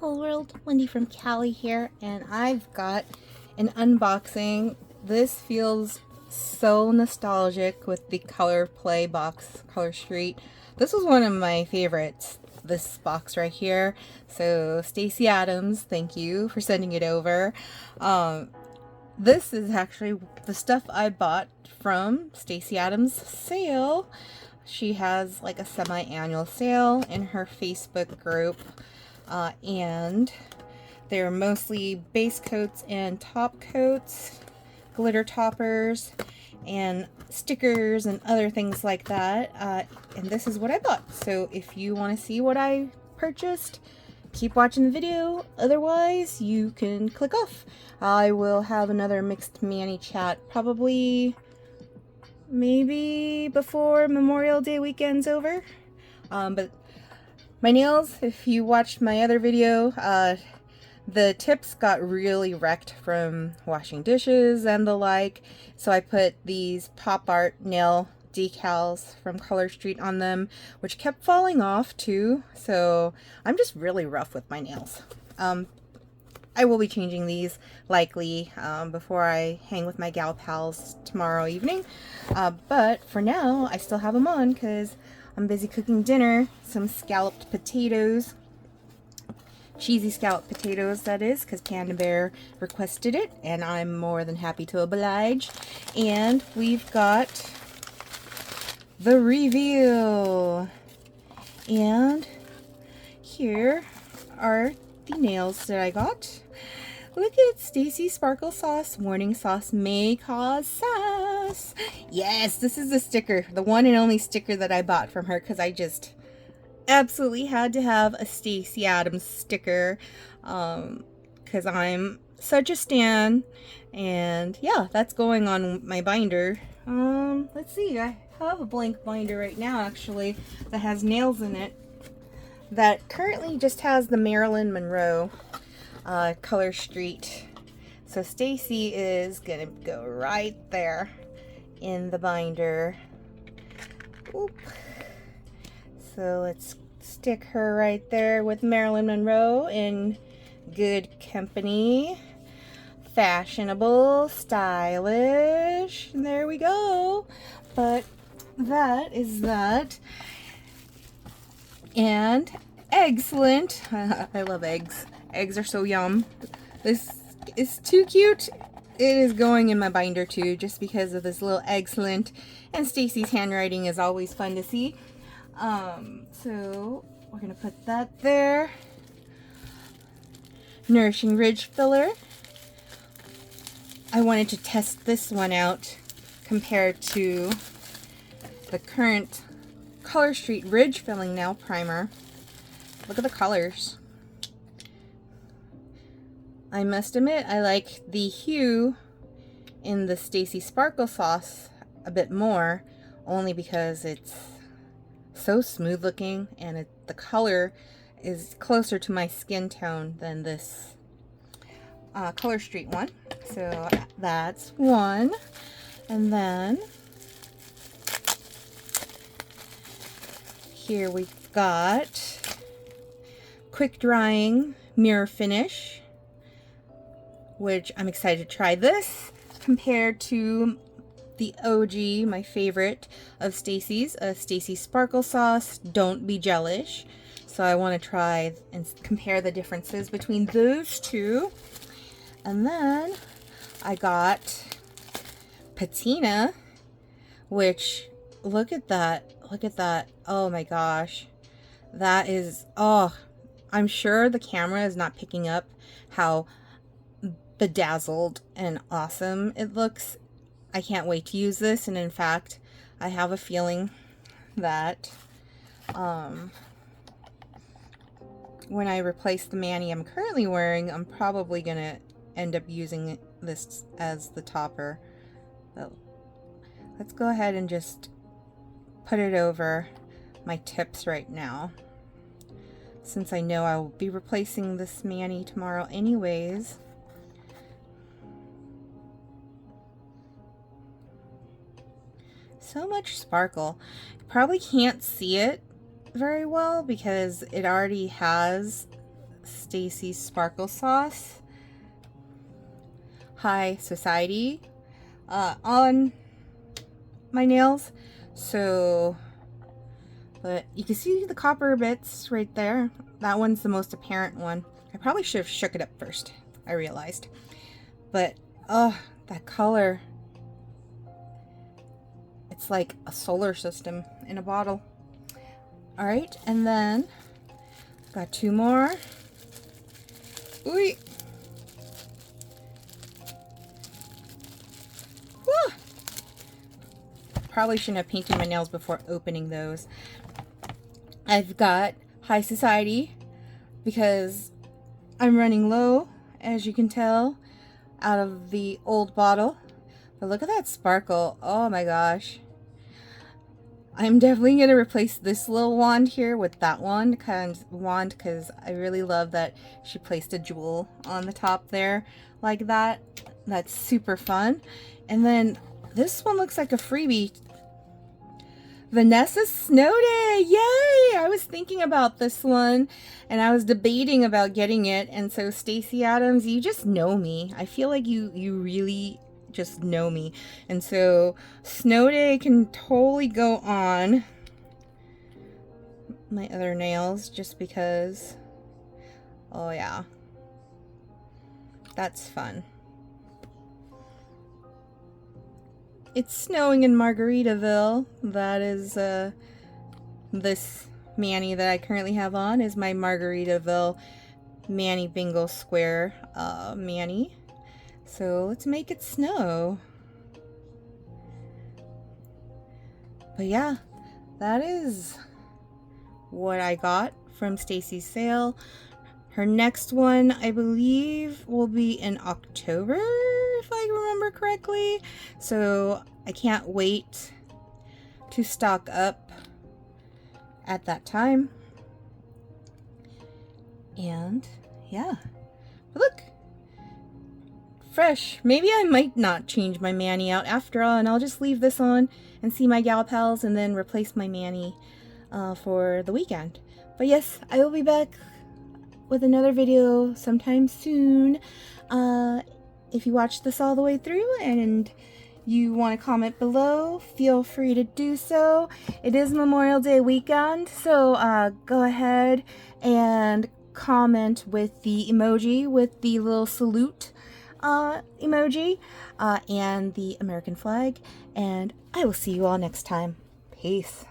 Hello world, Wendy from Cali here, and I've got an unboxing. This feels so nostalgic with the Color Play box, Color Street. This was one of my favorites, this box right here. So Stacy Adams, thank you for sending it over. This is actually the stuff I bought from Stacy Adams' sale. She has like a semi-annual sale in her Facebook group. And they're mostly base coats and top coats, glitter toppers, and stickers and other things like that. And this is what I bought. So if you want to see what I purchased, keep watching the video. Otherwise, you can click off. I will have another Mixed Manny chat probably maybe before Memorial Day weekend's over. But my nails, if you watched my other video, the tips got really wrecked from washing dishes and the like, so I put these pop art nail decals from Color Street on them, which kept falling off too, so I'm just really rough with my nails. I will be changing these likely before I hang with my gal pals tomorrow evening, but for now I still have them on because I'm busy cooking dinner. Some scalloped potatoes, cheesy scalloped potatoes that is, because Panda Bear requested it and I'm more than happy to oblige. And we've got the reveal, and here are the nails that I got. Look at Stacy Sparkle Sauce. Warning, sauce may cause sass. Yes, this is the sticker, the one and only sticker that I bought from her, because I just absolutely had to have a Stacy Adams sticker, because I'm such a stan. And yeah, that's going on my binder. Let's see, I have a blank binder right now actually that has nails in it that currently just has the Marilyn Monroe Color Street. So Stacy is gonna go right there in the binder. Oop. So let's stick her right there with Marilyn Monroe in good company. Fashionable, stylish. There we go. But that is that. And excellent. I love eggs. Eggs are so yum. This is too cute. It is going in my binder too, just because of this little excellent. And Stacy's handwriting is always fun to see. So we're gonna put that there. Nourishing Ridge Filler. I wanted to test this one out compared to the current Color Street Ridge Filling Nail Primer. Look at the colors. I must admit, I like the hue in the Stacy Sparkle Sauce a bit more, only because it's so smooth looking and the color is closer to my skin tone than this Color Street one. So that's one. And then here we've got quick drying mirror finish, which I'm excited to try this compared to the OG, my favorite of Stacy's, Stacy Sparkle Sauce. Don't be jealous. So I want to try and compare the differences between those two. And then I got Patina, which look at that. Look at that. Oh my gosh. That is, oh, I'm sure the camera is not picking up how bedazzled and awesome it looks. I can't wait to use this, and in fact I have a feeling that when I replace the mani I'm currently wearing, I'm probably gonna end up using this as the topper. But let's go ahead and just put it over my tips right now, since I know I will be replacing this mani tomorrow anyways. So much sparkle. You probably can't see it very well because it already has Stacy Sparkle Sauce High Society on my nails. So, but you can see the copper bits right there. That one's the most apparent one. I probably should have shook it up first, I realized. But, oh, that color. It's like a solar system in a bottle. Alright, and then got two more. Ooh. Woo. Probably shouldn't have painted my nails before opening those. I've got High Society because I'm running low, as you can tell, out of the old bottle. But look at that sparkle. Oh my gosh. I'm definitely going to replace this little wand here with that one because I really love that she placed a jewel on the top there like that. That's super fun. And then this one looks like a freebie. Vanessa's Snow Day! Yay! I was thinking about this one and I was debating about getting it. And so Stacy Adams, you just know me. I feel like you really just know me. And so Snow Day can totally go on my other nails just because, oh yeah, that's fun. It's snowing in Margaritaville. That is this mani that I currently have on is my Margaritaville Mani Bingo Square mani. So let's make it snow. But yeah, that is what I got from Stacy's sale. Her next one, I believe, will be in October, if I remember correctly. So I can't wait to stock up at that time. And yeah, but look. Fresh. Maybe I might not change my mani out after all, and I'll just leave this on and see my gal pals and then replace my mani for the weekend. But yes, I will be back with another video sometime soon. If you watched this all the way through and you want to comment below, feel free to do so. It is Memorial Day weekend, so go ahead and comment with the emoji with the little salute emoji and the American flag, and I will see you all next time. Peace.